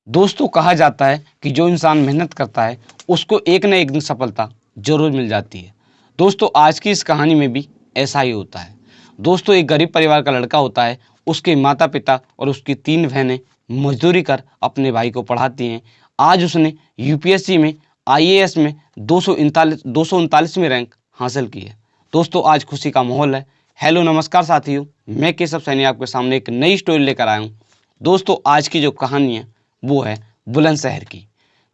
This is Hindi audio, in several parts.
दोस्तों कहा जाता है कि जो इंसान मेहनत करता है उसको एक न एक दिन सफलता जरूर मिल जाती है। दोस्तों आज की इस कहानी में भी ऐसा ही होता है। दोस्तों एक गरीब परिवार का लड़का होता है। उसके माता पिता और उसकी 3 बहनें मजदूरी कर अपने भाई को पढ़ाती हैं। आज उसने यूपीएससी में आईएएस में 239वीं रैंक हासिल की है। दोस्तों आज खुशी का माहौल है। हेलो नमस्कार साथियों, मैं केशव सैनी आपके सामने एक नई स्टोरी लेकर आया हूँ। दोस्तों आज की जो कहानी है वो है बुलंदशहर की।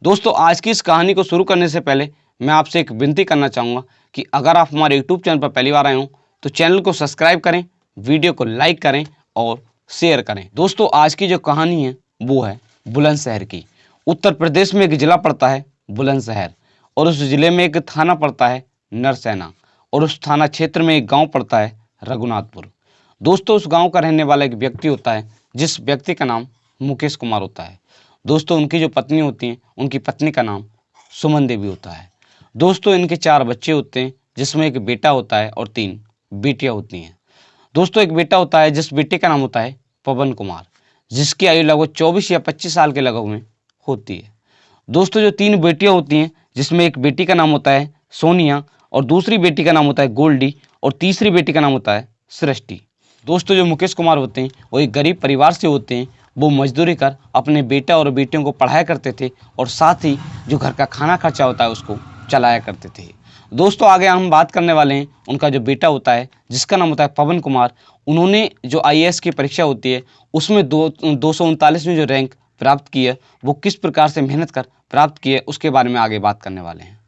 दोस्तों आज की इस कहानी को शुरू करने से पहले मैं आपसे एक विनती करना चाहूँगा कि अगर आप हमारे यूट्यूब चैनल पर पहली बार आए हों तो चैनल को सब्सक्राइब करें, वीडियो को लाइक करें और शेयर करें। दोस्तों आज की जो कहानी है वो है बुलंदशहर की। उत्तर प्रदेश में एक जिला पड़ता है बुलंदशहर, और उस जिले में एक थाना पड़ता है नरसैना, और उस थाना क्षेत्र में एक गाँव पड़ता है रघुनाथपुर। दोस्तों उस गाँव का रहने वाला एक व्यक्ति होता है जिस व्यक्ति का नाम मुकेश कुमार होता है। दोस्तों उनकी जो पत्नी होती हैं उनकी पत्नी का नाम सुमन देवी होता है। दोस्तों इनके 4 बच्चे होते हैं जिसमें एक बेटा होता है और 3 बेटियां होती हैं। दोस्तों एक बेटा होता है जिस बेटे का नाम होता है पवन कुमार, जिसकी आयु लगभग 24 या 25 साल के लगभग में होती है। दोस्तों जो 3 बेटियां होती हैं जिसमें एक बेटी का नाम होता है सोनिया और दूसरी बेटी का नाम होता है गोल्डी और तीसरी बेटी का नाम होता है सृष्टि। दोस्तों जो मुकेश कुमार होते हैं वो एक गरीब परिवार से होते हैं। वो मजदूरी कर अपने बेटा और बेटियों को पढ़ाया करते थे और साथ ही जो घर का खाना खर्चा होता है उसको चलाया करते थे। दोस्तों आगे हम बात करने वाले हैं उनका जो बेटा होता है जिसका नाम होता है पवन कुमार। उन्होंने जो आईएएस की परीक्षा होती है उसमें 239वीं जो रैंक प्राप्त की है वो किस प्रकार से मेहनत कर प्राप्त की है उसके बारे में आगे बात करने वाले हैं।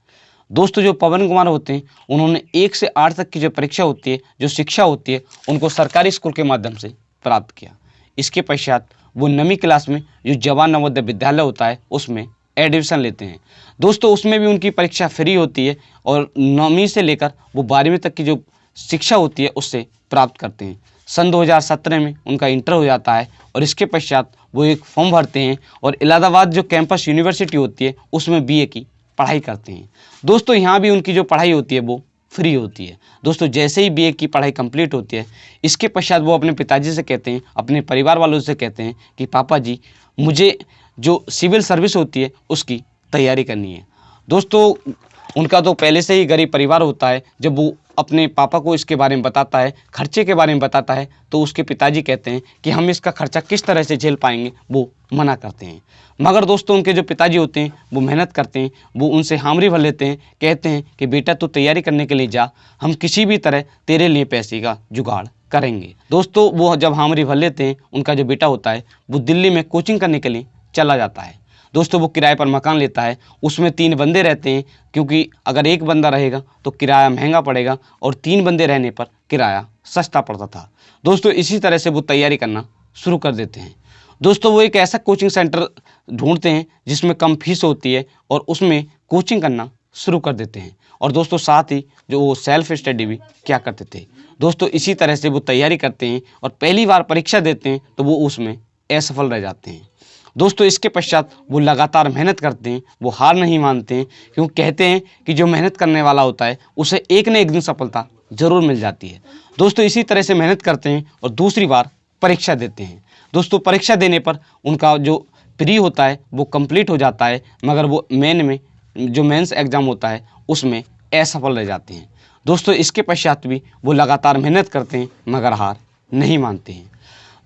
दोस्तों जो पवन कुमार होते हैं उन्होंने 1 से 8 तक की जो परीक्षा होती है, जो शिक्षा होती है, उनको सरकारी स्कूल के माध्यम से प्राप्त किया। इसके पश्चात वो 9वीं क्लास में जो जवान नवोदय विद्यालय होता है उसमें एडमिशन लेते हैं। दोस्तों उसमें भी उनकी परीक्षा फ्री होती है और 9वीं से लेकर वो 12वीं तक की जो शिक्षा होती है उससे प्राप्त करते हैं। सन 2017 में उनका इंटर हो जाता है और इसके पश्चात वो एक फॉर्म भरते हैं और इलाहाबाद जो कैंपस यूनिवर्सिटी होती है उसमें बीए की पढ़ाई करते हैं। दोस्तों यहाँ भी उनकी जो पढ़ाई होती है वो फ्री होती है। दोस्तों जैसे ही बीए की पढ़ाई कंप्लीट होती है इसके पश्चात वो अपने पिताजी से कहते हैं, अपने परिवार वालों से कहते हैं कि पापा जी मुझे जो सिविल सर्विस होती है उसकी तैयारी करनी है। दोस्तों उनका तो पहले से ही गरीब परिवार होता है। जब वो अपने पापा को इसके बारे में बताता है, खर्चे के बारे में बताता है, तो उसके पिताजी कहते हैं कि हम इसका खर्चा किस तरह से झेल पाएंगे, वो मना करते हैं। मगर दोस्तों उनके जो पिताजी होते हैं वो मेहनत करते हैं, वो उनसे हामरी भर लेते हैं, कहते हैं कि बेटा तू तैयारी करने के लिए जा, हम किसी भी तरह तेरे लिए पैसे का जुगाड़ करेंगे। दोस्तों वो जब हामरी भर लेते हैं उनका जो बेटा होता है वो दिल्ली में कोचिंग करने के लिए चला जाता है। दोस्तों वो किराए पर मकान लेता है, उसमें 3 बंदे रहते हैं क्योंकि अगर एक बंदा रहेगा तो किराया महंगा पड़ेगा और 3 बंदे रहने पर किराया सस्ता पड़ता था। दोस्तों इसी तरह से वो तैयारी करना शुरू कर देते हैं। दोस्तों वो एक ऐसा कोचिंग सेंटर ढूंढते हैं जिसमें कम फीस होती है और उसमें कोचिंग करना शुरू कर देते हैं। और दोस्तों साथ ही जो वो सेल्फ स्टडी भी क्या करते थे। दोस्तों इसी तरह से वो तैयारी करते हैं और पहली बार परीक्षा देते हैं तो वो उसमें असफल रह जाते हैं। दोस्तों इसके पश्चात वो लगातार मेहनत करते हैं, वो हार नहीं मानते हैं, क्योंकि कहते हैं कि जो मेहनत करने वाला होता है उसे एक न एक दिन सफलता जरूर मिल जाती है। दोस्तों इसी तरह से मेहनत करते हैं और दूसरी बार परीक्षा देते हैं। दोस्तों परीक्षा देने पर उनका जो प्री होता है वो कंप्लीट हो जाता है, मगर वो मेंस एग्ज़ाम होता है उसमें असफल रह जाते हैं। दोस्तों इसके पश्चात भी वो लगातार मेहनत करते हैं मगर हार नहीं मानते हैं।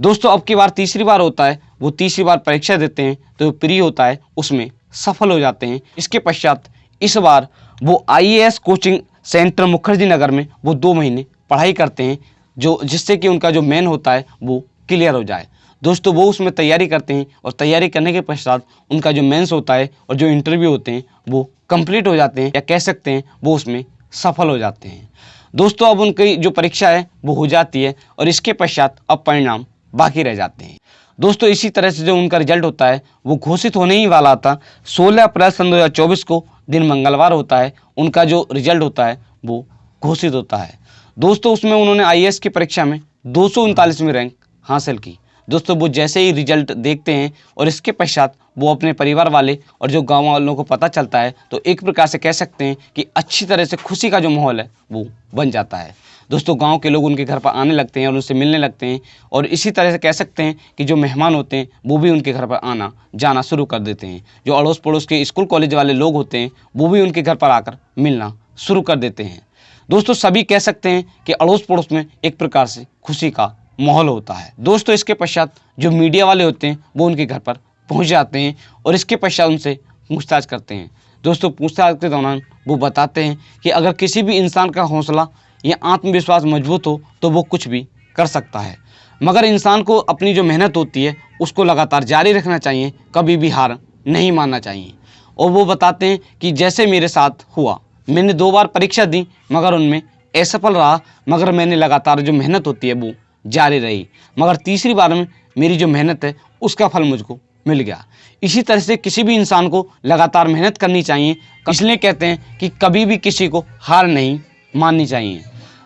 दोस्तों अब की बार तीसरी बार होता है, वो तीसरी बार परीक्षा देते हैं तो प्री होता है उसमें सफल हो जाते हैं। इसके पश्चात इस बार वो IAS coaching centre Mukherjee Nagar में वो 2 महीने पढ़ाई करते हैं, जो जिससे कि उनका जो मेन होता है वो क्लियर हो जाए। दोस्तों वो उसमें तैयारी करते हैं और तैयारी करने के पश्चात उनका जो मेंस होता है और जो इंटरव्यू होते हैं वो कंप्लीट हो जाते हैं, या कह सकते हैं वो उसमें सफल हो जाते हैं। दोस्तों अब उनकी जो परीक्षा है वो हो जाती है और इसके पश्चात अब परिणाम बाकी रह जाते हैं। दोस्तों इसी तरह से जो उनका रिजल्ट होता है वो घोषित होने ही वाला था। 16 अप्रैल सन 2024 को दिन मंगलवार होता है, उनका जो रिजल्ट होता है वो घोषित होता है। दोस्तों उसमें उन्होंने आईएएस की परीक्षा में 239वीं रैंक हासिल की। दोस्तों वो जैसे ही रिजल्ट देखते हैं और इसके पश्चात वो अपने परिवार वाले और जो गाँव वालों को पता चलता है तो एक प्रकार से कह सकते हैं कि अच्छी तरह से खुशी का जो माहौल है वो बन जाता है। दोस्तों गांव के लोग उनके घर पर आने लगते हैं और उनसे मिलने लगते हैं, और इसी तरह से कह सकते हैं कि जो मेहमान होते हैं वो भी उनके घर पर आना जाना शुरू कर देते हैं। जो अड़ोस पड़ोस के स्कूल कॉलेज वाले लोग होते हैं वो भी उनके घर पर आकर मिलना शुरू कर देते हैं। दोस्तों सभी कह सकते हैं कि अड़ोस पड़ोस में एक प्रकार से खुशी का माहौल होता है। दोस्तों इसके पश्चात जो मीडिया वाले होते हैं वो उनके घर पर पहुंच जाते हैं और इसके पश्चात उनसे पूछताछ करते हैं। दोस्तों पूछताछ के दौरान वो बताते हैं कि अगर किसी भी इंसान का हौसला या आत्मविश्वास मजबूत हो तो वो कुछ भी कर सकता है, मगर इंसान को अपनी जो मेहनत होती है उसको लगातार जारी रखना चाहिए, कभी भी हार नहीं मानना चाहिए। और वो बताते हैं कि जैसे मेरे साथ हुआ, मैंने 2 बार परीक्षा दी मगर उनमें असफल रहा, मगर मैंने लगातार जो मेहनत होती है वो जारी रही, मगर तीसरी बार में मेरी जो मेहनत है उसका फल मुझको मिल गया। इसी तरह से किसी भी इंसान को लगातार मेहनत करनी चाहिए, इसलिए कहते हैं कि कभी भी किसी को हार नहीं माननी चाहिए।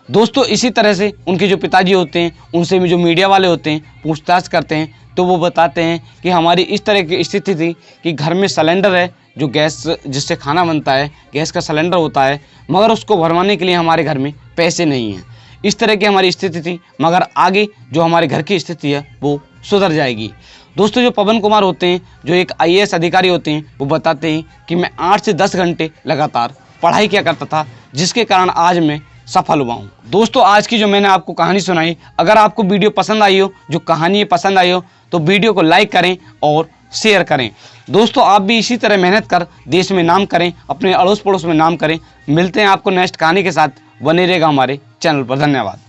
दोस्तों इसी तरह से उनके जो पिताजी होते हैं उनसे भी जो मीडिया वाले होते हैं पूछताछ करते हैं, तो वो बताते हैं कि हमारी इस तरह की स्थिति थी कि घर में सिलेंडर है, जो गैस जिससे खाना बनता है, गैस का सिलेंडर होता है, मगर उसको भरवाने के लिए हमारे घर में पैसे नहीं हैं। इस तरह की हमारी स्थिति थी, मगर आगे जो हमारे घर की स्थिति है वो सुधर जाएगी। दोस्तों जो पवन कुमार होते हैं, जो एक IAS अधिकारी होते हैं, वो बताते हैं कि मैं 8 से 10 घंटे लगातार पढ़ाई किया करता था, जिसके कारण आज मैं सफल हुआ हूँ। दोस्तों आज की जो मैंने आपको कहानी सुनाई, अगर आपको वीडियो पसंद आई हो, जो कहानी पसंद आई हो, तो वीडियो को लाइक करें और शेयर करें। दोस्तों आप भी इसी तरह मेहनत कर देश में नाम करें, अपने अड़ोस पड़ोस में नाम करें। मिलते हैं आपको नेक्स्ट कहानी के साथ, बने रहेगा हमारे चैनल पर। धन्यवाद।